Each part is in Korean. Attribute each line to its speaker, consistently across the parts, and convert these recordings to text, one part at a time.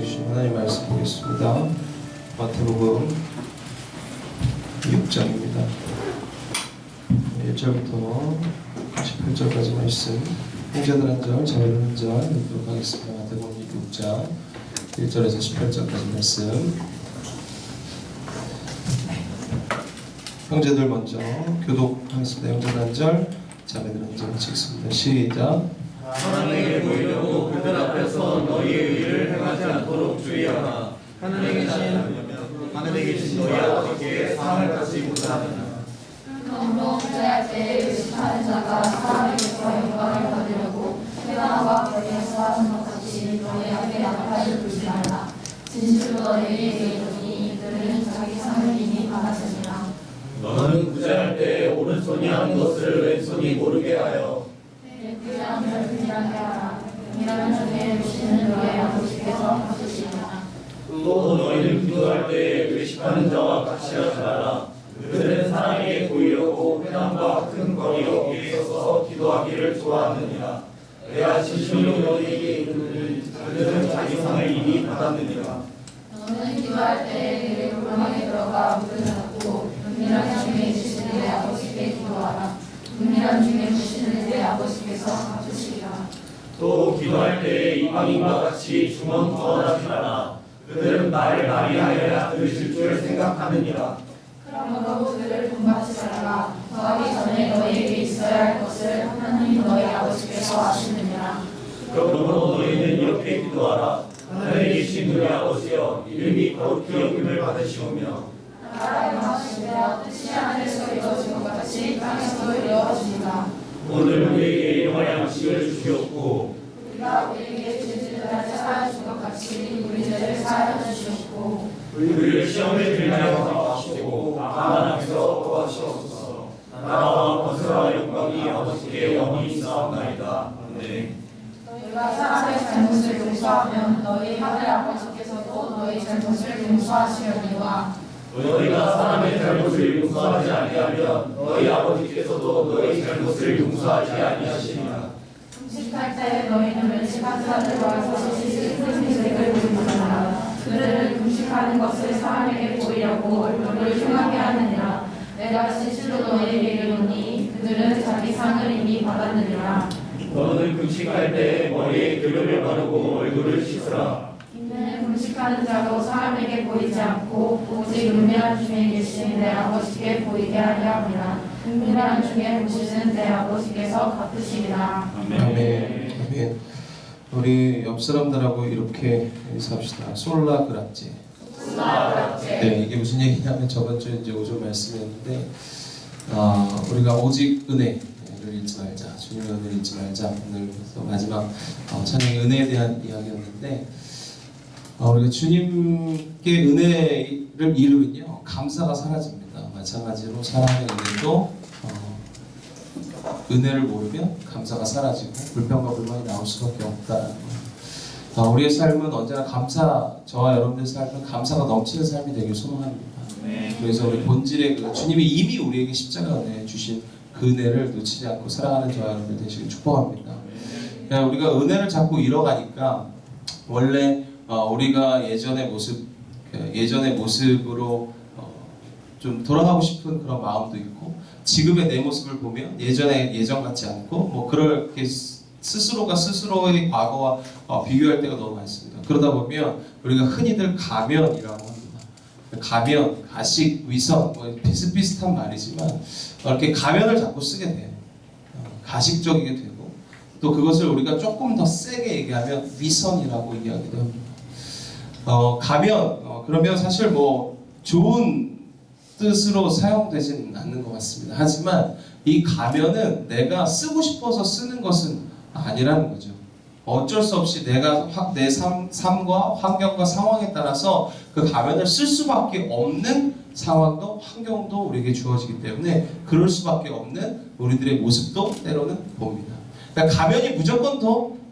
Speaker 1: 주신 하나님 말씀 보겠습니다. 마태복음 6장입니다. 1절부터 18절까지 말씀, 형제들 한 절, 자매들 한 절 읽도록 하겠습니다. 마태복음 6장 1절에서 18절까지 말씀. 형제들 먼저 교독하겠습니다. 형제들 한 절, 자매들 한 절 읽겠습니다. 시작.
Speaker 2: 하나님에게 보이려고 그들 앞에서 너희의 의를 행하지 않도록 주의하라. 하늘에 계신 너희 아버지께 상을 받지 못하느냐.
Speaker 3: 운동 투자할 때 의식하는 자가 사람에게서 영광을 받으려고 회당과 거리에서 하는 것 같이 너희 앞에 나팔을 불지 말라. 진실로 너희에게 이르노니 이들은 자기 상을 이미 받았으니라.
Speaker 2: 너는 구제할 때 오른손이 하는 것을 왼손이 모르게 하여
Speaker 3: 그냥 별빛이라게 하라. 이라는 중에 주시는 너희 아버지께서 받으시리라.
Speaker 2: 또 너희는 기도할 때 외식하는 자와 같이 하지 말라. 그들은 사람에게 보이려고 회당과 큰 거리 어귀에 서서 기도하기를 좋아하느니라. 내가 진실로 너희에게 이르노니 그들은 자기 상을 이미 받았느니라.
Speaker 3: 너는 기도할 때 골방에 들어가 문을 닫고 은밀한 중에 계시는 내 아버지께 기도하라. 은밀한 중에 계시는 내 아버지께서 받으시리라.
Speaker 2: 또 기도할 때 이방인과 같이 주먹구원하지 말라. 그들은 말을 많이 하여야 들으실 줄 생각하느니라.
Speaker 3: 그러므로 그들을 본받지 말라. 더하기 전에 너희에게 있어야 할 것을 하나님 너희 아버지께서 아시느니라.
Speaker 2: 그러므로 너희는 이렇게 기도하라. 하늘에 계신 우리 아버지여, 이름이 거룩히 여김을 받으시오며
Speaker 3: 나라의 영화시며 뜻이 하늘에서 이루어진 것 같이 땅에서도 이루어지리라.
Speaker 2: 오늘 우리에게 일용할 양식을 주시옵고
Speaker 3: 우리가 우리에게 죄를 사하여 준 것 같이 우리 죄를 사하여 주시옵고
Speaker 2: 우리를 시험에 들게 하여 마시고 다만 악에서 구하시옵소서. 나라와 권세와 영광이 아버지께 영원히 있사옵나이다. 아멘.
Speaker 3: 너희가 사람의 잘못을 용서하면 너희 하늘 아버지께서도 너희 잘못을 용서하시려니와
Speaker 2: 너희가 사람의 잘못을 용서하지 아니하면 너희 아버지께서도 너희 잘못을 용서하지 아니하시리라.
Speaker 3: 금식할 때 너희는 멸치한 자들과 서시시 생색을 보지 말라. 그들은 금식하는 것을 사람에게 보이려고 얼굴을 흉하게 하느니라. 내가 진실로 너희에게 이르노니 그들은 자기 상을 이미 받았느니라.
Speaker 2: 너는 금식할 때 머리에 기름을 바르고 얼굴을 씻으라.
Speaker 3: 이는 금식하는 자도 사람에게 보이지 않고 오직 은밀한 중에 계신 내 아버지께 보이게 하려 함이라. 은밀한 중에 보시는 내 아버지께서 갚으시리라.
Speaker 1: 아멘. 우리 옆 사람들하고 이렇게 인사합시다. 솔라 그라제. 네, 이게 무슨 얘기냐면 저번 주에 이제 오전 말씀이었는데 우리가 오직 은혜를 잊지 말자, 주님의 은혜를 잊지 말자. 오늘 마지막 찬양의 은혜에 대한 이야기였는데 우리가 주님께 은혜를 잃으면요 감사가 사라집니다. 마찬가지로 사람의 은혜도 은혜를 모르면 감사가 사라지고 불평과 불만이 나올 수밖에 없다라는 거예요. 우리의 삶은 언제나 저와 여러분들의 삶은 감사가 넘치는 삶이 되길 소망합니다. 그래서 우리 본질의 주님이 이미 우리에게 십자가 은혜 주신 그 은혜를 놓치지 않고 살아가는 저와 여러분들 되시길 축복합니다. 우리가 은혜를 자꾸 잃어가니까 원래 우리가 예전의 모습으로 좀 돌아가고 싶은 그런 마음도 있고 지금의 내 모습을 보면 예전 같지 않고 뭐 그렇게 스스로가 스스로의 과거와 비교할 때가 너무 많습니다. 그러다 보면 우리가 흔히들 가면이라고 합니다. 가면, 가식, 위선 뭐 비슷비슷한 말이지만 이렇게 가면을 자꾸 쓰게 돼요. 가식적이게 되고 또 그것을 우리가 조금 더 세게 얘기하면 위선이라고 이야기도 합니다. 가면 그러면 사실 뭐 좋은 뜻으로 사용되진 않는 것 같습니다. 하지만 이 가면은 내가 쓰고 싶어서 쓰는 것은 아니라는 거죠. 어쩔 수 없이 내가 내 삶과 환경과 상황에 따라서 그 가면을 쓸 수밖에 없는 상황도 환경도 우리에게 주어지기 때문에 그럴 수밖에 없는 우리들의 모습도 때로는 봅니다. 그러니까 가면이 무조건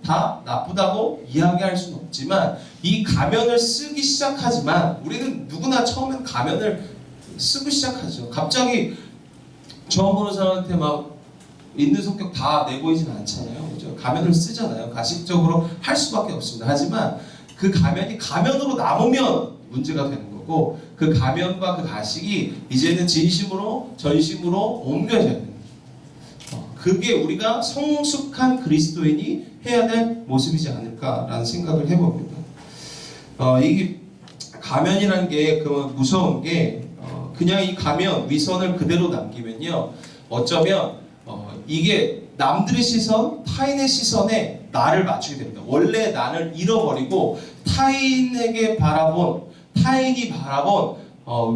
Speaker 1: 다 나쁘다고 이야기할 수는 없지만 이 가면을 쓰기 시작하지만 우리는 누구나 처음엔 가면을 쓰고 시작하죠. 갑자기 처음 보는 사람한테 막 있는 성격 다 내보이진 않잖아요. 그죠? 가면을 쓰잖아요. 가식적으로 할 수밖에 없습니다. 하지만 그 가면이 가면으로 남으면 문제가 되는 거고 그 가면과 그 가식이 이제는 진심으로 전심으로 옮겨져야 되는 거예요. 그게 우리가 성숙한 그리스도인이 해야 될 모습이지 않을까라는 생각을 해봅니다. 이게 가면이라는 게 그 무서운 게 그냥 이 가면 위선을 그대로 남기면요 어쩌면 이게 남들의 시선, 타인의 시선에 나를 맞추게 됩니다. 원래 나를 잃어버리고 타인이 바라본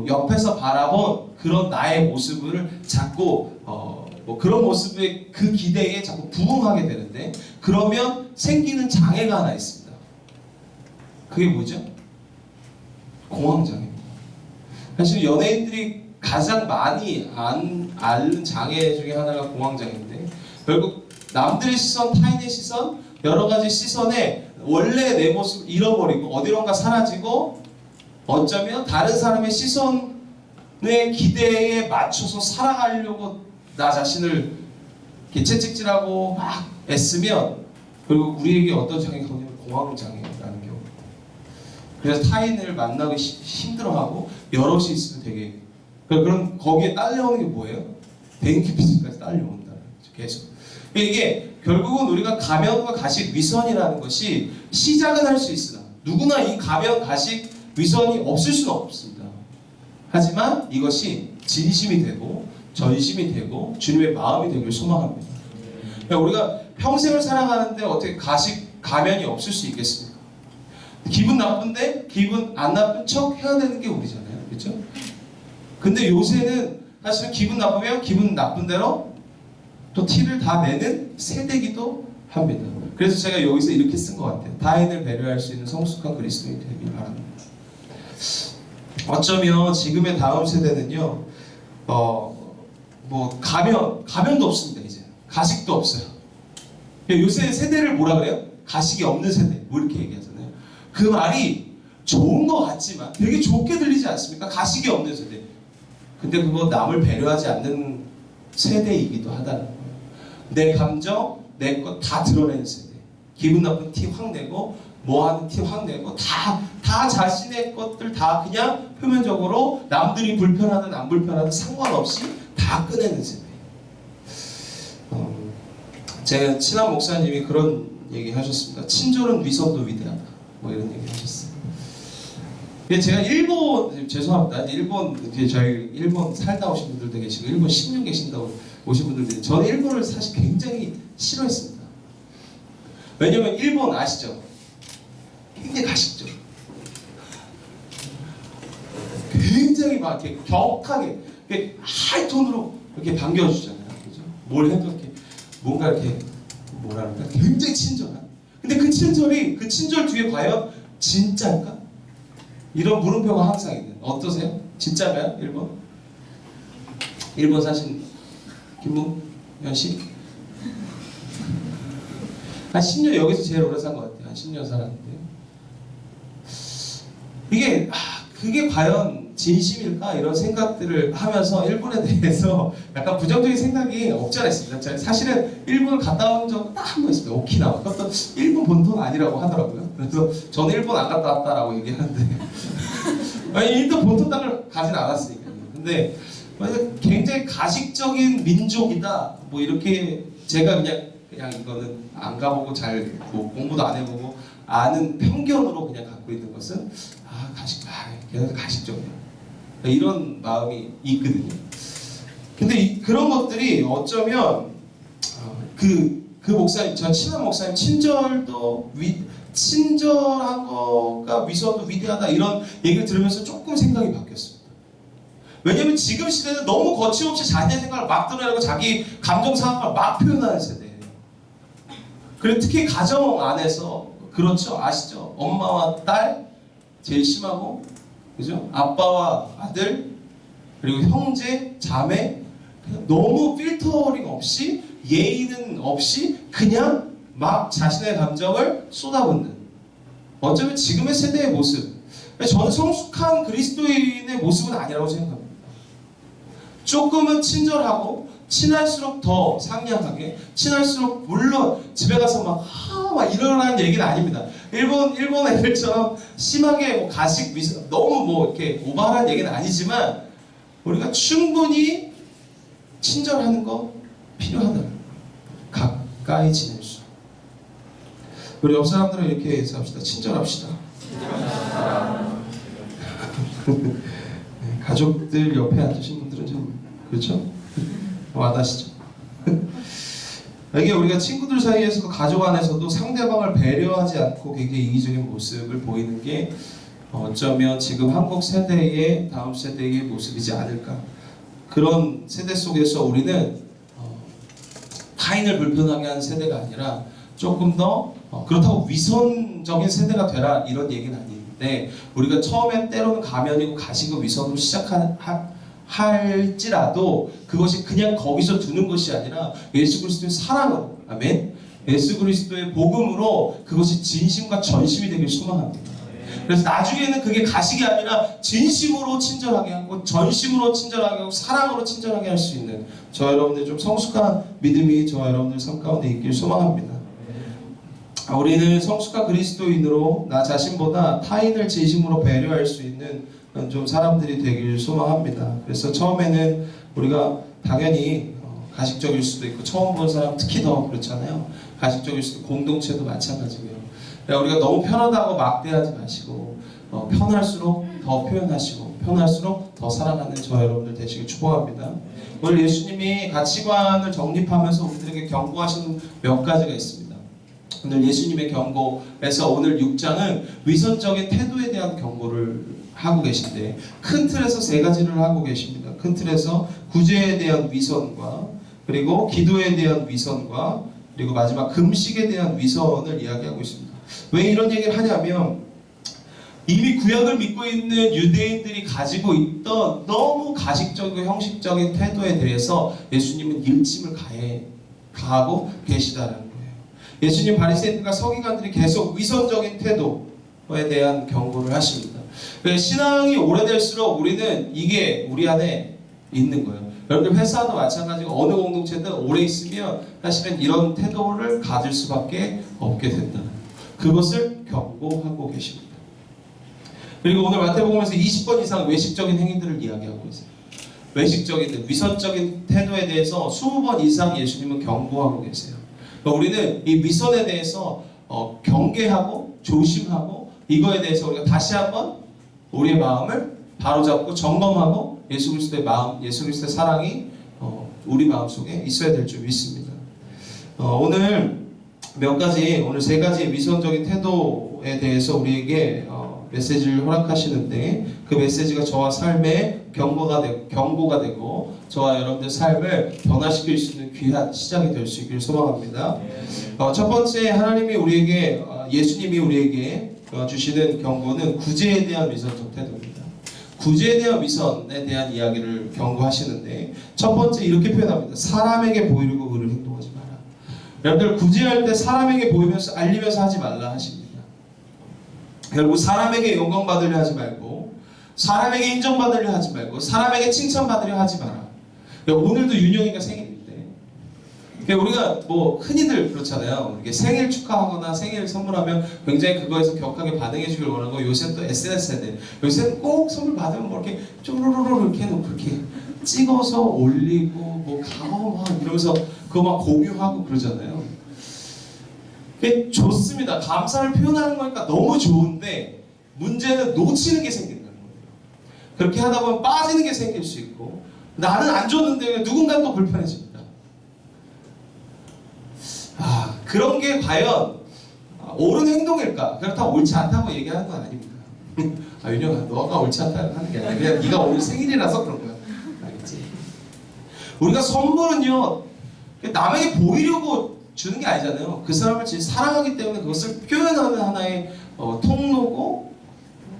Speaker 1: 옆에서 바라본 그런 나의 모습을 자꾸 뭐 그런 모습의 그 기대에 자꾸 부응하게 되는데 그러면 생기는 장애가 하나 있습니다. 그게 뭐죠? 공황장애입니다. 사실 연예인들이 가장 많이 앓는 장애 중에 하나가 공황장애인데 결국 남들의 시선, 타인의 시선, 여러 가지 시선에 원래 내 모습을 잃어버리고 어디론가 사라지고 어쩌면 다른 사람의 시선의 기대에 맞춰서 살아가려고 나 자신을 이렇게 채찍질하고 막 애쓰면 결국 우리에게 어떤 장애가 오냐면 공황장애라는 경우. 그래서 타인을 만나기 힘들어하고 여럿이 있으면 되게 그럼 거기에 딸려오는 게 뭐예요? 대인기 피스까지 딸려온다는 거죠. 계속. 이게 결국은 우리가 가면과 가식, 위선이라는 것이 시작은 할 수 있으나 누구나 이 가면, 가식, 위선이 없을 수는 없습니다. 하지만 이것이 진심이 되고 전심이 되고 주님의 마음이 되길 소망합니다. 그러니까 우리가 평생을 살아가는데 어떻게 가식, 가면이 없을 수 있겠습니까? 기분 나쁜데 기분 안 나쁜 척 해야 되는 게 우리잖아요. 그렇죠? 근데 요새는 사실은 기분 나쁘면 기분 나쁜 대로 또 티를 다 내는 세대이기도 합니다. 그래서 제가 여기서 이렇게 쓴 것 같아요. 타인을 배려할 수 있는 성숙한 그리스도인이 되길 바랍니다. 어쩌면 지금의 다음 세대는요, 뭐 가면도 없습니다. 이제 가식도 없어요. 요새 세대를 뭐라 그래요? 가식이 없는 세대, 뭐 이렇게 얘기하잖아요. 그 말이 좋은 것 같지만 되게 좋게 들리지 않습니까? 가식이 없는 세대. 근데 그거 남을 배려하지 않는 세대이기도 하다는 거예요. 내 감정, 내 것 다 드러내는 세대. 기분 나쁜 티 확 내고 뭐 하는 티 확 내고 다 자신의 것들 다 그냥 표면적으로 남들이 불편하든 안 불편하든 상관없이 다 꺼내는 세대. 제가 친한 목사님이 그런 얘기 하셨습니다. 친절은 위선도 위대하다. 뭐 이런 얘기 하셨어요. 근데 제가 죄송합니다. 저희 일본 살다 오신 분들도 계시고 일본 10년 계신다고 오신 분들도 저는 일본을 사실 굉장히 싫어했습니다. 왜냐면 일본 아시죠? 굉장히 가식죠. 굉장히 막 이렇게 격하게 하이톤으로 이렇게 반겨주잖아요. 그죠? 뭘 해도 이렇게 뭔가 이렇게 뭐랄까 굉장히 친절한. 근데 그 친절 뒤에 과연 진짜일까? 이런 물음표가 항상 있는. 어떠세요? 진짜가요? 일본 사신 김문현 씨? 한 10년 여기서 제일 오래 산 것 같아요. 한 10년 살았는데 이게 그게 과연 진심일까? 이런 생각들을 하면서 일본에 대해서 약간 부정적인 생각이 없지 않아 있습니다. 제가 사실은 일본을 갔다 온 적은 딱 한 번 있습니다. 오키나와. 그것도 일본 본토는 아니라고 하더라고요. 그래서 저는 일본 안 갔다 왔다라고 얘기하는데 아니 일본 본토 땅을 가진 않았으니까요. 근데 굉장히 가식적인 민족이다. 뭐 이렇게 제가 그냥 이거는 안 가보고 뭐 공부도 안 해보고 아는 편견으로 그냥 갖고 있는 것은 걔는 가식적이야. 이런 마음이 있거든요. 근데 그런 것들이 어쩌면 그 목사님, 저 친한 목사님 친절한 거가 위선도 위대하다 이런 얘기를 들으면서 조금 생각이 바뀌었습니다. 왜냐면 지금 시대는 너무 거침없이 자신의 생각을 막 드러내고 자기 감정 상황을 막 표현하는 세대예요. 그리고 특히 가정 안에서 그렇죠, 아시죠? 엄마와 딸 제일 심하고, 그죠? 아빠와 아들 그리고 형제, 자매 너무 필터링 없이 예의는 없이 그냥 막 자신의 감정을 쏟아붓는 어쩌면 지금의 세대의 모습. 저는 성숙한 그리스도인의 모습은 아니라고 생각합니다. 조금은 친절하고 친할수록 더 상냥하게, 친할수록 물론 집에 가서 막 이러라는 얘기는 아닙니다. 일본 애들처럼 심하게 뭐 가식 위선 너무 뭐 이렇게 오버하는 얘기는 아니지만 우리가 충분히 친절하는 거 필요하다. 가까이 지낼 수. 우리 옆 사람들은 이렇게 인사합시다. 친절합시다. 가족들 옆에 앉으신 분들은 좀 그렇죠? 와닿으시죠? 이게 우리가 친구들 사이에서도 가족 안에서도 상대방을 배려하지 않고 굉장히 이기적인 모습을 보이는 게 어쩌면 지금 한국 세대의 다음 세대의 모습이지 않을까. 그런 세대 속에서 우리는 타인을 불편하게 하는 세대가 아니라 조금 더 그렇다고 위선적인 세대가 되라 이런 얘기는 아닌데, 우리가 처음에 때로는 가면이고 가식을 위선으로 할지라도 그것이 그냥 거기서 두는 것이 아니라 예수 그리스도의 사랑으로, 아멘, 예수 그리스도의 복음으로 그것이 진심과 전심이 되길 소망합니다. 그래서 나중에는 그게 가식이 아니라 진심으로 친절하게 하고 전심으로 친절하게 하고 사랑으로 친절하게 할 수 있는 저와 여러분들 좀 성숙한 믿음이 저와 여러분들 삶 가운데 있길 소망합니다. 우리는 성숙한 그리스도인으로 나 자신보다 타인을 진심으로 배려할 수 있는 좀 사람들이 되길 소망합니다. 그래서 처음에는 우리가 당연히 가식적일 수도 있고 처음 본 사람 특히 더 그렇잖아요. 가식적일 수도 있고 공동체도 마찬가지고요. 우리가 너무 편하다고 막대하지 마시고 편할수록 더 표현하시고 편할수록 더 사랑하는 저와 여러분들 되시길 축복합니다. 오늘 예수님이 가치관을 정립하면서 우리들에게 경고하시는 몇 가지가 있습니다. 오늘 예수님의 경고에서 오늘 6장은 위선적인 태도에 대한 경고를 하고 계신데 큰 틀에서 세 가지를 하고 계십니다. 큰 틀에서 구제에 대한 위선과 그리고 기도에 대한 위선과 그리고 마지막 금식에 대한 위선을 이야기하고 있습니다. 왜 이런 얘기를 하냐면 이미 구약을 믿고 있는 유대인들이 가지고 있던 너무 가식적이고 형식적인 태도에 대해서 예수님은 일침을 가하고 계시다는 거예요. 예수님 바리새인들과 서기관들이 계속 위선적인 태도에 대한 경고를 하십니다. 신앙이 오래될수록 우리는 이게 우리 안에 있는 거예요. 여러분들 회사도 마찬가지고 어느 공동체든 오래 있으면 사실은 이런 태도를 가질 수밖에 없게 된다는 거예요. 그것을 경고하고 계십니다. 그리고 오늘 마태복음에서 20번 이상 외식적인 행위들을 이야기하고 있어요. 외식적인, 위선적인 태도에 대해서 20번 이상 예수님은 경고하고 계세요. 우리는 이 위선에 대해서 경계하고 조심하고 이거에 대해서 우리가 다시 한번 우리의 마음을 바로잡고 점검하고 예수 그리스도의 마음, 예수 그리스도의 사랑이 우리 마음속에 있어야 될 줄 믿습니다. 오늘 오늘 세 가지 위선적인 태도에 대해서 우리에게 메시지를 허락하시는데 그 메시지가 저와 삶의 경고가 되고 저와 여러분들 삶을 변화시킬 수 있는 귀한 시작이 될 수 있기를 소망합니다. 첫 번째 예수님이 우리에게 주시는 경고는 구제에 대한 위선적 태도입니다. 구제에 대한 위선에 대한 이야기를 경고하시는데 첫 번째 이렇게 표현합니다. 사람에게 보이려고 그를 행동하지 마라. 여러분들 구제할 때 사람에게 보이면서 알리면서 하지 말라 하십니다. 결국 사람에게 영광 받으려 하지 말고 사람에게 인정받으려 하지 말고 사람에게 칭찬받으려 하지 마라. 오늘도 윤영이가 생일인데 우리가 뭐 흔히들 그렇잖아요. 이렇게 생일 축하하거나 생일 선물하면 굉장히 그거에서 격하게 반응해 주길 원하고 요새 또 SNS 세대 요새는 꼭 선물 받으면 뭐 이렇게 쪼르르르 이렇게 해놓고 이렇게 찍어서 올리고 뭐 가고 막 이러면서 그거 막 공유하고 그러잖아요. 그게 좋습니다. 감사를 표현하는 거니까 너무 좋은데 문제는 놓치는 게 생긴다는 거예요. 그렇게 하다 보면 빠지는 게 생길 수 있고 나는 안 줬는데 누군가 또 불편해집니다. 그런 게 과연 옳은 행동일까? 그렇다고 옳지 않다고 얘기하는 건 아닙니다. 윤영아 너가 옳지 않다고 하는 게 아니라 그냥 네가 오늘 생일이라서 그런 거야. 알겠지? 우리가 선물은요 남에게 보이려고 주는 게 아니잖아요. 그 사람을 진짜 사랑하기 때문에 그것을 표현하는 하나의 통로고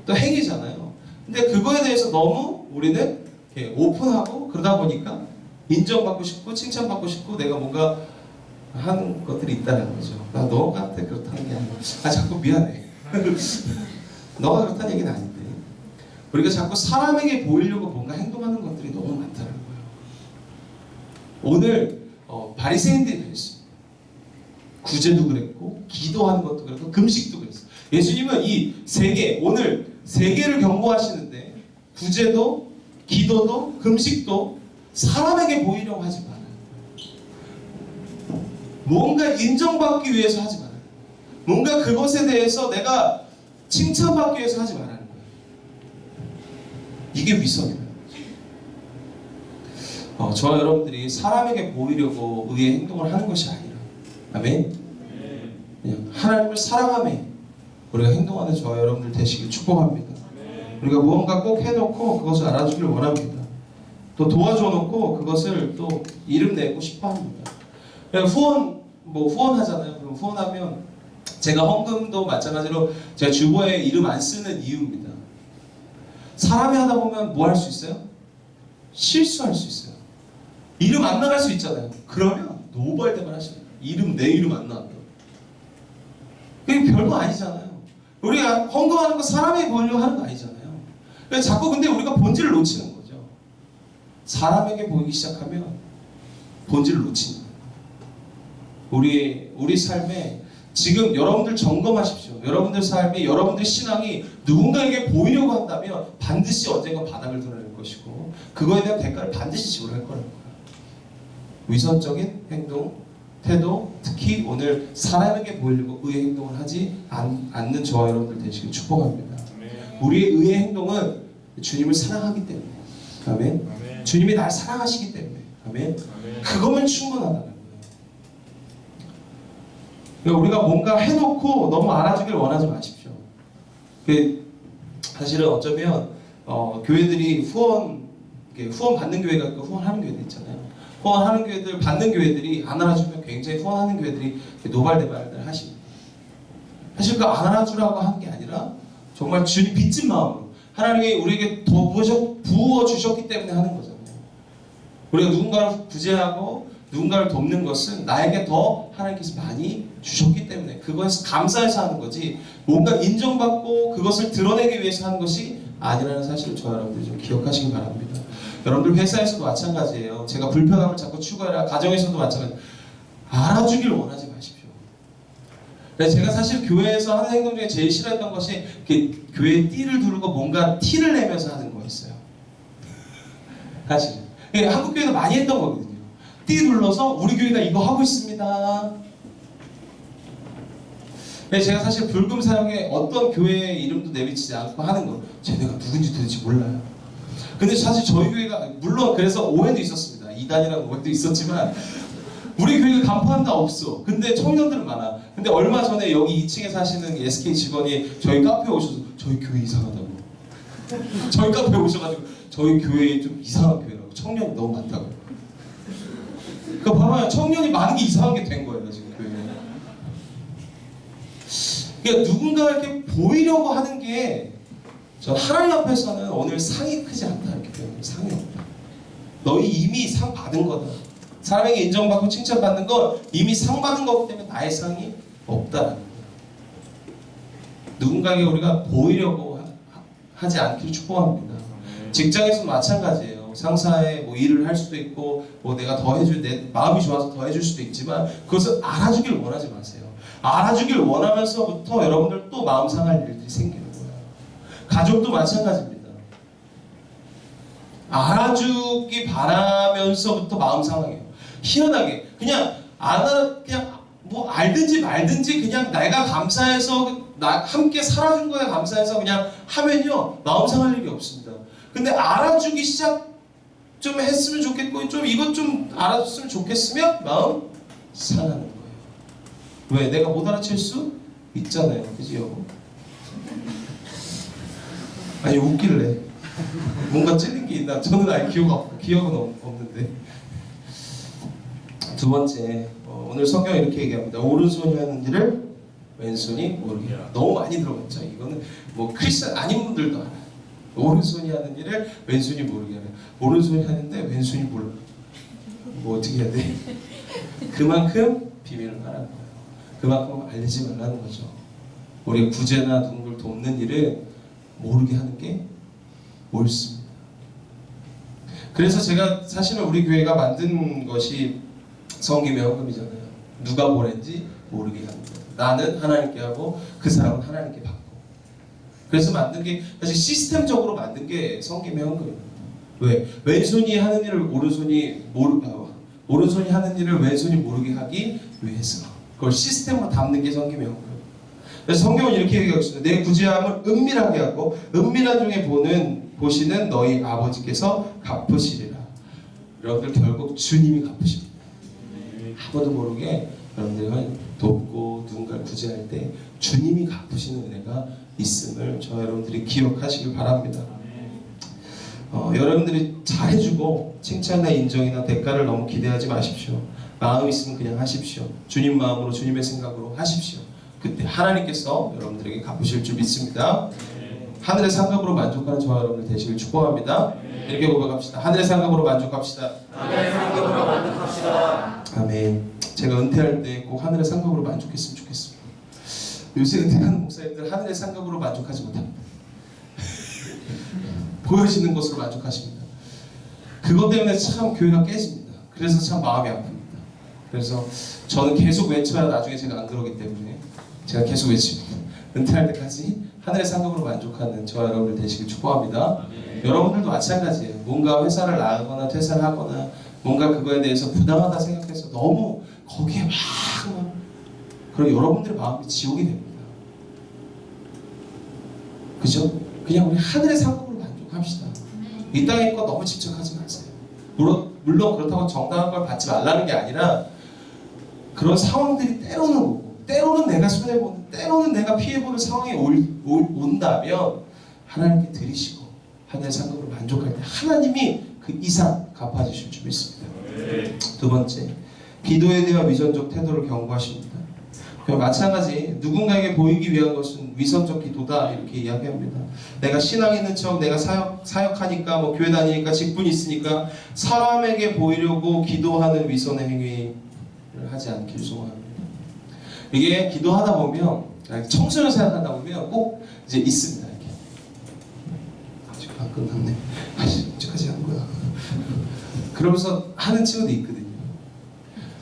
Speaker 1: 또 행위잖아요. 근데 그거에 대해서 너무 우리는 이렇게 오픈하고 그러다 보니까 인정받고 싶고 칭찬받고 싶고 내가 뭔가 하는 것들이 있다는 거죠. 나 너한테 그렇다는 게 아니고 자꾸 미안해. 너가 그렇다는 얘기는 아닌데 우리가 자꾸 사람에게 보이려고 뭔가 행동하는 것들이 너무 많다는 거예요. 오늘 바리새인들이 그랬어요. 구제도 그랬고 기도하는 것도 그랬고 금식도 그랬어요. 예수님은 이 세 개, 오늘 세 개를 경고하시는데 구제도 기도도 금식도 사람에게 보이려고 하지 말아요. 뭔가 인정받기 위해서 하지 말아요. 뭔가 그것에 대해서 내가 칭찬받기 위해서 하지 말라는 거예요. 이게 위선이에요. 저와 여러분들이 사람에게 보이려고 의의 행동을 하는 것이 아니라, 아멘? 그냥 하나님을 사랑하며 우리가 행동하는 저와 여러분들 되시길 축복합니다. 우리가 무언가 꼭 해놓고 그것을 알아주길 원합니다. 또 도와줘 놓고 그것을 또 이름 내고 싶어 합니다. 후원하잖아요. 그럼 후원하면 제가 헌금도 마찬가지로 제가 주보에 이름 안 쓰는 이유입니다. 사람이 하다 보면 뭐 할 수 있어요? 실수할 수 있어요. 이름 안 나갈 수 있잖아요. 그러면 노발대발 하시는 거예요. 내 이름 안 나왔다. 그게 별거 아니잖아요. 우리가 헌금하는 거 사람에게 보이려고 하는 거 아니잖아요. 그러니까 자꾸 근데 우리가 본질을 놓치는 거죠. 사람에게 보이기 시작하면 본질을 놓치는 거예요. 우리 삶에 지금 여러분들 점검하십시오. 여러분들 삶이, 여러분들 신앙이 누군가에게 보이려고 한다면 반드시 언젠가 바닥을 드러낼 것이고 그거에 대한 대가를 반드시 지불할 거라는 거예요. 위선적인 행동, 태도, 특히 오늘 사람에게 보이려고 의의 행동을 하지 않는 저와 여러분들 되시길 축복합니다. 우리의 의의 행동은 주님을 사랑하기 때문에, 아멘. 주님이 날 사랑하시기 때문에, 아멘. 그거면 충분하다는 거예요. 그러니까 우리가 뭔가 해놓고 너무 알아주길 원하지 마십시오. 사실은 어쩌면 교회들이 후원 받는 교회가 있고 후원하는 교회들 있잖아요. 후원하는 교회들, 받는 교회들이 안 알아주면 굉장히 후원하는 교회들이 노발대발들 하십니다. 사실 그 안 알아주라고 하는 게 아니라 정말 주님 빚진 마음으로 하나님이 우리에게 더 부어주셨기 때문에 하는 거잖아요. 우리가 누군가를 구제하고 누군가를 돕는 것은 나에게 더 하나님께서 많이 주셨기 때문에 그것에서 감사해서 하는 거지 뭔가 인정받고 그것을 드러내기 위해서 하는 것이 아니라는 사실을 저 여러분들이 좀 기억하시기 바랍니다. 여러분들 회사에서도 마찬가지예요. 제가 불편함을 자꾸 추구해라. 가정에서도 마찬가지예요. 알아주길 원하지 마십시오. 제가 사실 교회에서 하는 행동 중에 제일 싫어했던 것이 교회에 띠를 두르고 뭔가 티를 내면서 하는 거였어요. 사실은. 한국 교회도 많이 했던 거거든요. 띠 둘러서 우리 교회가 이거 하고 있습니다. 제가 사실 불금 사역에 어떤 교회의 이름도 내비치지 않고 하는 거 쟤네가 누군지 도대체 몰라요. 근데 사실 저희 교회가 물론 그래서 오해도 있었습니다. 이단이라는 오해도 있었지만 우리 교회가 간판한 데 없어. 근데 청년들은 많아. 근데 얼마 전에 여기 2층에 사시는 SK 직원이 저희 카페에 오셔서 저희 교회 이상하다고. 저희 카페에 오셔가지고 저희 교회 좀 이상한 교회라고. 청년이 너무 많다고. 그러니까 봐봐요. 청년이 많은 게 이상한 게 된 거예요 지금 교회에. 그러니까 누군가 이렇게 보이려고 하는 게 저 하나님 앞에서는 오늘 상이 크지 않다 이렇게 표현해요. 상이 없다. 너희 이미 상 받은 거다. 사람에게 인정받고 칭찬받는 건 이미 상 받은 거기 때문에 나의 상이 없다. 누군가에게 우리가 보이려고 하지 않기를 축복합니다. 직장에서도 마찬가지예요. 상사의 일을 할 수도 있고 내가 더 해줄 내 마음이 좋아서 더 해줄 수도 있지만 그것을 알아주길 원하지 마세요. 알아주길 원하면서부터 여러분들 또 마음 상할 일들이 생기는 거예요. 가족도 마찬가지입니다. 알아주기 바라면서부터 마음 상해요. 희한하게 그냥 알든지 말든지 그냥 내가 감사해서 함께 살아준 거에 감사해서 그냥 하면요 마음 상할 일이 없습니다. 근데 알아주기 시작 좀 했으면 좋겠고 좀 이것 좀 알아줬으면 좋겠으면 마음 상하는 거예요. 왜? 내가 못 알아챌 수 있잖아요. 그지 여보? 아니 웃길래 뭔가 찔린 게 있나? 저는 아예 기억은 없는데. 두 번째 오늘 성경이 이렇게 얘기합니다. 오른손이 하는 일을 왼손이 모르게 하라. 너무 많이 들어봤죠. 이거는 크리스찬 아닌 분들도 알아요. 오른손이 하는 일을 왼손이 모르게 하라. 오른손이 하는데 왼손이 몰라. 어떻게 해야 돼? 그만큼 비밀을 하라는 거예요. 그만큼 알리지 말라는 거죠. 우리가 구제나 누군가를 돕는 일을 모르게 하는 게 옳습니다. 그래서 제가 사실은 우리 교회가 만든 것이 성김의 헌금이잖아요. 누가 보낸지 모르게 합니다. 나는 하나님께 하고 그 사람은 하나님께 받고. 그래서 만든 게 사실 시스템적으로 만든 게 성김의 헌금입니다. 왜? 왼손이 하는 일을 오른손이 하는 일을 왼손이 모르게 하기 위해서. 그걸 시스템으로 담는 게 성김의 헌금. 그래서 성경은 이렇게 얘기하고 있습니다. 내 구제함을 은밀하게 하고 은밀한 중에 보시는 너희 아버지께서 갚으시리라. 여러분들 결국 주님이 갚으십니다. 아무도 모르게 여러분들이 돕고 누군가를 구제할 때 주님이 갚으시는 은혜가 있음을 저 여러분들이 기억하시길 바랍니다. 여러분들이 잘해주고 칭찬이나 인정이나 대가를 너무 기대하지 마십시오. 마음 있으면 그냥 하십시오. 주님 마음으로 주님의 생각으로 하십시오. 그때 하나님께서 여러분들에게 갚으실 줄 믿습니다. 하늘의 상급으로 만족하는 저와 여러분들 되시길 축복합니다. 이렇게 고백합시다. 하늘의 상급으로 만족합시다.
Speaker 2: 하늘의 상급으로 만족합시다.
Speaker 1: 아멘. 제가 은퇴할 때 꼭 하늘의 상급으로 만족했으면 좋겠습니다. 요새 은퇴하는 목사님들 하늘의 상급으로 만족하지 못합니다. 보여지는 것으로 만족하십니다. 그것 때문에 참 교회가 깨집니다. 그래서 참 마음이 아픕니다. 그래서 저는 계속 외쳐야 나중에 제가 안 그러기 때문에 제가 계속 외칩니다. 은퇴할 때까지 하늘의 상급으로 만족하는 저와 여러분들 되시길 축복합니다. 여러분들도 마찬가지예요. 뭔가 회사를 나가거나 퇴사를 하거나 뭔가 그거에 대해서 부당하다 생각해서 너무 거기에 막 그럼 여러분들의 마음이 지옥이 됩니다. 그죠? 그냥 우리 하늘의 상급으로 만족합시다. 이 땅의 것 너무 집착하지 마세요. 물론 그렇다고 정당한 걸 받지 말라는 게 아니라 그런 상황들이 때로는 오고 때로는 내가 손해보는 때로는 내가 피해보는 상황이 온다면 하나님께 드리시고 하늘의 상급으로 만족할 때 하나님이 그 이상 갚아주실 줄 믿습니다. 두 번째, 기도에 대한 위선적 태도를 경고하십니다. 마찬가지 누군가에게 보이기 위한 것은 위선적 기도다 이렇게 이야기합니다. 내가 신앙 있는 척 내가 사역하니까 뭐 교회 다니니까 직분이 있으니까 사람에게 보이려고 기도하는 위선의 행위를 하지 않길 소원합니다. 이게 기도하다 보면 청소년 생각하다 보면 꼭 이제 있습니다. 이렇게 아직 안 끝났네. 언제까지 하는 거야? 그러면서 하는 친구도 있거든요.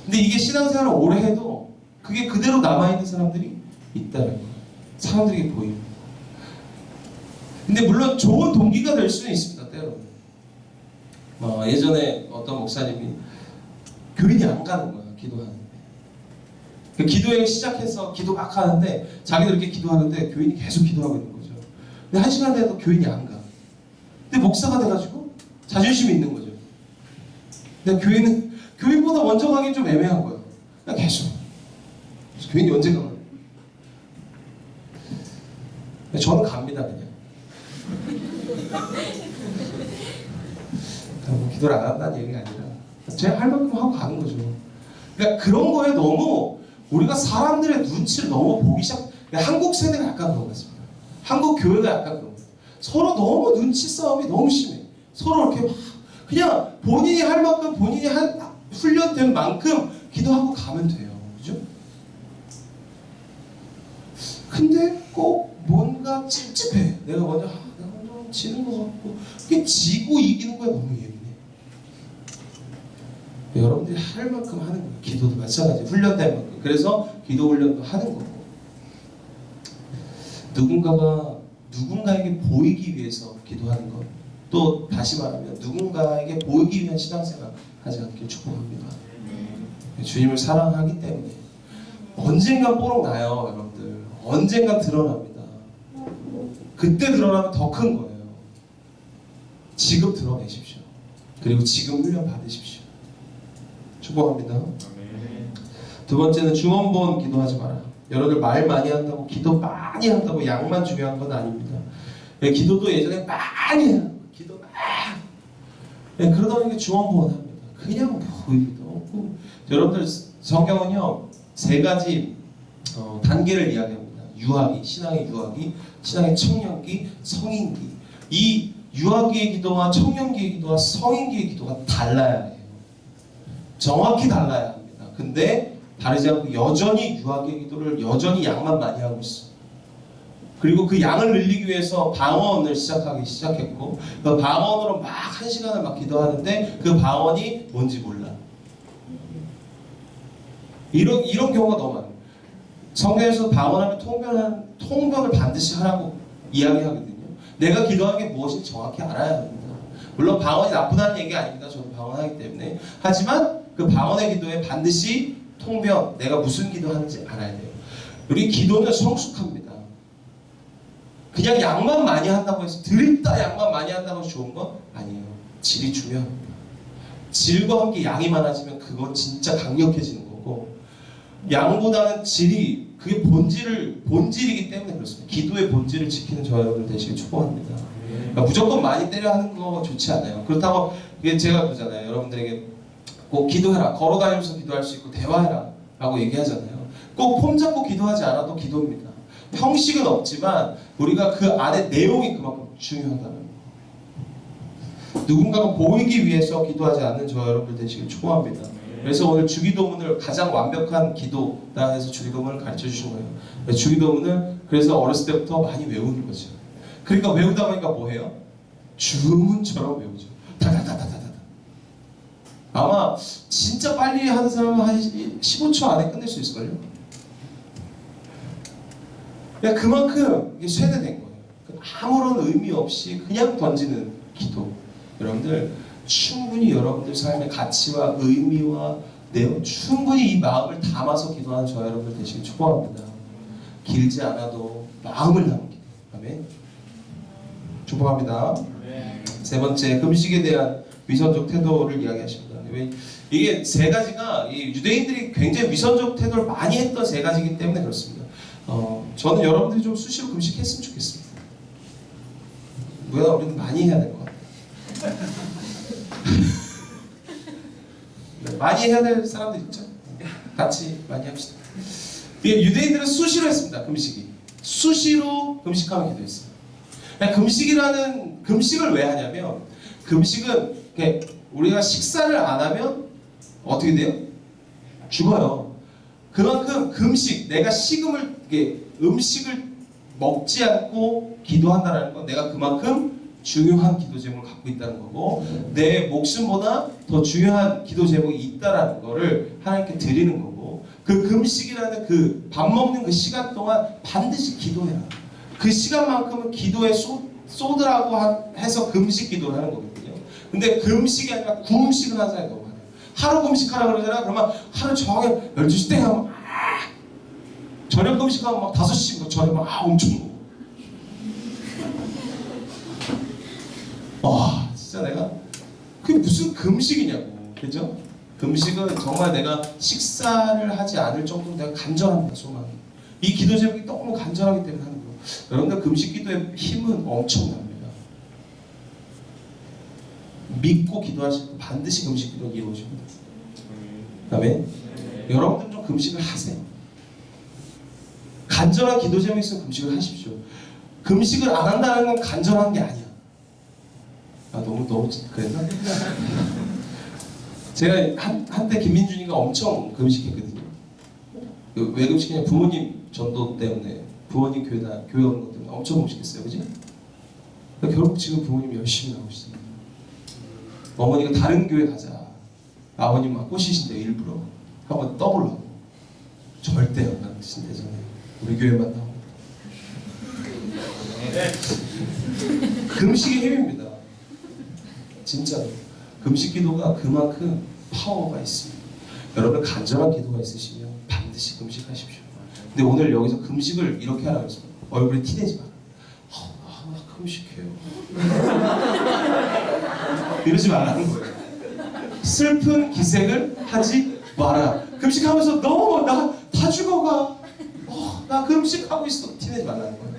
Speaker 1: 근데 이게 신앙생활을 오래 해도 그게 그대로 남아있는 사람들이 있다는 거예요. 사람들에게 보이고. 근데 물론 좋은 동기가 될 수는 있습니다. 때로는. 예전에 어떤 목사님이 교인이 안 가는 거야. 기도하는데. 그 기도회 시작해서 기도 막 하는데 자기들 이렇게 기도하는데 교인이 계속 기도하고 있는 거죠. 근데 한 시간 돼도 교인이 안 가. 근데 목사가 돼가지고 자존심이 있는 거죠. 근데 교인보다 먼저 가긴 좀 애매한 거예요. 그냥 계속. 교인이 언제 가나? 저는 갑니다 그냥. 뭐 기도를 안 한다는 얘기가 아니라 제가 할 만큼 하고 가는 거죠. 그러니까 그런 거에 너무 우리가 사람들의 눈치를 너무 보기 시작. 그러니까 한국 세대가 약간 그런 것 같습니다. 한국 교회가 약간 그런 것 같아요. 서로 너무 눈치 싸움이 너무 심해. 서로 이렇게 막 그냥 본인이 할 만큼 본인이 훈련된 만큼 기도하고 가면 돼요. 그죠? 근데 꼭 뭔가 찝찝해. 내가 먼저 지는 것 같고 그게 지고 이기는 거에 너무 예민해. 여러분들이 할 만큼 하는 거예요. 기도도 마찬가지. 훈련된 만큼. 그래서 기도 훈련도 하는 거고. 누군가에게 보이기 위해서 기도하는 것. 또 다시 말하면 누군가에게 보이기 위한 신앙생활 하지 않길 축복합니다. 주님을 사랑하기 때문에 언젠간 뽀록 나요, 여러분들. 언젠간 드러납니다. 그때 드러나면 더 큰 거예요. 지금 드러내십시오. 그리고 지금 훈련 받으십시오. 축복합니다. 두 번째는 중언부언 기도하지 마라. 여러분들 말 많이 한다고 기도 많이 한다고 양만 중요한 건 아닙니다. 기도도 예전에 많이 해요. 기도 많이. 그러다 보니까 중언부언 합니다. 그냥 보이기도 없고. 여러분들 성경은요 3가지 단계를 이야기합니다. 유아기, 신앙의 유아기, 신앙의 청년기, 성인기. 이 유아기의 기도와 청년기의 기도와 성인기의 기도가 달라야 해요. 정확히 달라야 합니다. 근데 다르지 않고 여전히 유아기의 기도를 여전히 양만 많이 하고 있어요. 그리고 그 양을 늘리기 위해서 방언을 시작했고 그 방언으로 막 1시간을 막 기도하는데 그 방언이 뭔지 몰라. 이런 경우가 너무 많아요. 성경에서 방언하면 통변을 반드시 하라고 이야기하거든요. 내가 기도하는 게 무엇인지 정확히 알아야 합니다. 물론 방언이 나쁘다는 얘기가 아닙니다. 저도 방언하기 때문에. 하지만 그 방언의 기도에 반드시 통변, 내가 무슨 기도하는지 알아야 돼요. 우리 기도는 성숙합니다. 그냥 양만 많이 한다고 해서 드립다 양만 많이 한다고 해서 좋은 건 아니에요. 질이 중요합니다. 질과 함께 양이 많아지면 그건 진짜 강력해지는 거고, 양보다는 질이, 그게 본질이기 때문에 그렇습니다. 기도의 본질을 지키는 저 여러분들 되시길 축복합니다. 그러니까 무조건 많이 때려 하는 거 좋지 않아요. 그렇다고 이게 제가 그러잖아요. 여러분들에게 꼭 기도해라, 걸어다니면서 기도할 수 있고 대화해라 라고 얘기하잖아요. 꼭 폼 잡고 기도하지 않아도 기도입니다. 형식은 없지만 우리가 그 안에 내용이 그만큼 중요하다는 거. 누군가가 보이기 위해서 기도하지 않는 저 여러분들 되시길 축복합니다. 그래서 오늘 주기도문을 가장 완벽한 기도다 해서 주기도문을 가르쳐 주신 거예요. 주기도문을 그래서 어렸을 때부터 많이 외우는 거죠. 그러니까 외우다 보니까 뭐해요? 주문처럼 외우죠. 다다다다다다. 아마 진짜 빨리 하는 사람은 한 15초 안에 끝낼 수 있을걸요? 그러니까 그만큼 이게 쇠뇌된 거예요. 아무런 의미 없이 그냥 던지는 기도. 여러분들 충분히 여러분들 삶의 가치와 의미와 내용, 충분히 이 마음을 담아서 기도하는 저 여러분들 되시길 축복합니다. 길지 않아도 마음을 담은 기도. 아멘. 축복합니다. 세 번째, 금식에 대한 위선적 태도를 이야기하십니다. 이게 세 가지가 유대인들이 굉장히 위선적 태도를 많이 했던 세 가지이기 때문에 그렇습니다. 저는 여러분들이 좀 수시로 금식했으면 좋겠습니다. 뭐야, 우리는 많이 해야 될 것 같아요. 많이 해야 될 사람들 있죠? 같이 많이 합시다. 유대인들은 수시로 했습니다. 금식이. 수시로 금식하며 기도했어요. 금식을 왜 하냐면, 금식은 우리가 식사를 안 하면 어떻게 돼요? 죽어요. 그만큼 금식, 내가 음식을 먹지 않고 기도한다는 건 내가 그만큼 중요한 기도 제목을 갖고 있다는 거고, 내 목숨보다 더 중요한 기도 제목이 있다는 거를 하나님께 드리는 거고, 그 금식이라는 그 밥 먹는 그 시간 동안 반드시 기도해라. 그 시간만큼은 기도에 쏟으라고 해서 금식 기도를 하는 거거든요. 근데 금식이 아니라 구음식을 하는 사람이 너무 많아요. 하루 금식하라 그러잖아. 그러면 하루 종일 12시 때 하면 저녁 금식하면 막 5시 전에 막 엄청 먹어. 와, 진짜 내가 그게 무슨 금식이냐고. 그죠? 금식은 정말 내가 식사를 하지 않을 정도로 내가 간절합니다. 소망이. 이 기도 제목이 너무 간절하기 때문에 하는 거예요. 여러분들 금식 기도의 힘은 엄청납니다. 믿고 기도하실 때 반드시 금식 기도가 이루어집니다. 아멘. 여러분들 좀 금식을 하세요. 간절한 기도 제목이 있으면 금식을 하십시오. 금식을 안 한다는 건 간절한 게 아니야. 너무 그랬나? 제가 한때 김민준이가 엄청 금식했거든요. 왜 금식했냐? 부모님 전도 때문에, 부모님 교회 오는 것 때문에 엄청 금식했어요. 그지? 결국 지금 부모님이 열심히 나오시잖아요. 어머니가 다른 교회 가자. 아버님 막 꼬시신대요. 일부러. 한번 떠보려고. 절대 안 가신대 전에. 우리 교회만 나오고. 금식의 힘입니다. 진짜로. 금식 기도가 그만큼 파워가 있습니다. 여러분 간절한 기도가 있으시면 반드시 금식하십시오. 근데 오늘 여기서 금식을 이렇게 하라고 했어요. 얼굴에 티내지 마라. 나 금식해요. 이러지 말라는 거예요. 슬픈 기색을 하지 마라. 금식하면서 너 나 다 죽어가. 나 금식하고 있어. 티내지 말라는 거예요.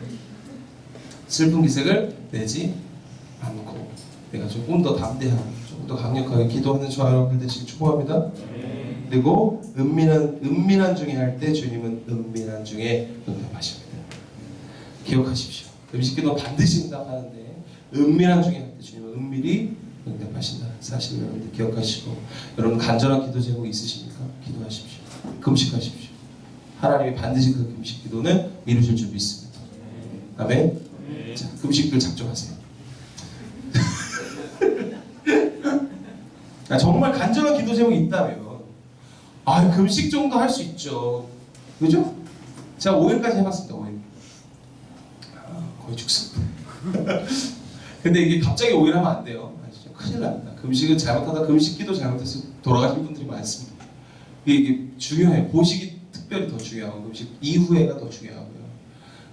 Speaker 1: 슬픈 기색을 내지 않고 내가 조금 더 담대하게, 조금 더 강력하게 기도하는 저 여러분들 되시길 축복합니다. 그리고 은밀한 중에 할 때 주님은 은밀한 중에 응답하십니다. 기억하십시오. 금식기도 반드시 응답하는데 은밀한 중에 할 때 주님은 은밀히 응답하신다. 사실 여러분들 기억하시고, 여러분 간절한 기도 제목이 있으십니까? 기도하십시오. 금식하십시오. 하나님이 반드시 그 금식 기도는 이루실 줄 믿습니다. 아멘. 자, 금식들 작정하세요. 정말 간절한 기도 제목이 있다면 금식 정도 할 수 있죠. 그죠? 제가 5일까지 해봤습니다. 5일. 거의 죽습니다. 근데 이게 갑자기 5일 하면 안 돼요. 진짜 큰일 납니다. 금식은 잘못하다 금식기도 잘못해서 돌아가신 분들이 많습니다. 이게 중요해요. 보식이 특별히 더 중요하고 금식 이후에가 더 중요하고요.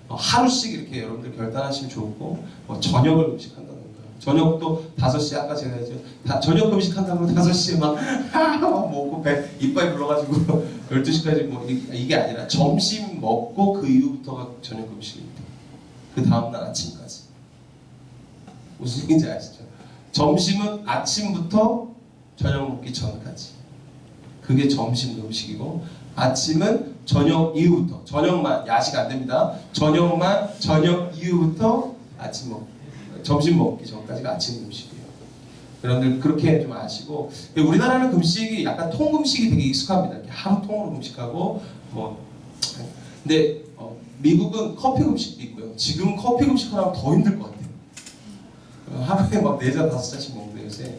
Speaker 1: 하루씩 이렇게 여러분들 결단하시면 좋고 저녁을 금식한다던가 저녁도 5시 아까 제가 이제 저녁 금식한다고 5시에 막 먹고 배 이빨 불러가지고 12시까지 뭐 이게 아니라 점심 먹고 그 이후부터가 저녁 금식입니다. 그 다음날 아침까지. 무슨 얘기인지 아시죠? 점심은 아침부터 저녁 먹기 전까지. 그게 점심 음식이고 아침은 저녁 이후부터 저녁만 야식 안 됩니다. 저녁만 저녁 이후부터 점심 먹기 전까지가 아침 음식이에요. 여러분들 그렇게 좀 아시고 우리나라는 금식이 약간 통금식이 되게 익숙합니다. 이렇게 하루 통으로 금식하고 근데 미국은 커피 금식도 있고요. 지금 커피 금식하려면 더 힘들 것 같아요. 하루에 막 4잔 5잔씩 먹는데 요새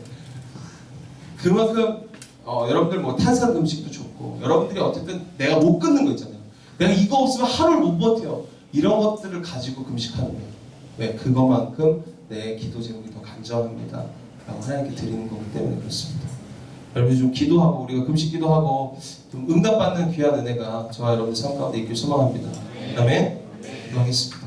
Speaker 1: 그만큼 여러분들 뭐 탄산 금식도 좋고 여러분들이 어쨌든 내가 못 끊는 거 있잖아요. 내가 이거 없으면 하루를 못 버텨. 이런 것들을 가지고 금식하는 거예요. 왜? 그거만큼 내 기도 제목이 더 간절합니다 라고 하나님께 드리는 거기 때문에 그렇습니다. 여러분 좀 기도하고 우리가 금식 기도하고 좀 응답받는 귀한 은혜가 저와 여러분들 삶 가운데 있길 소망합니다. 아멘. 기도하겠습니다.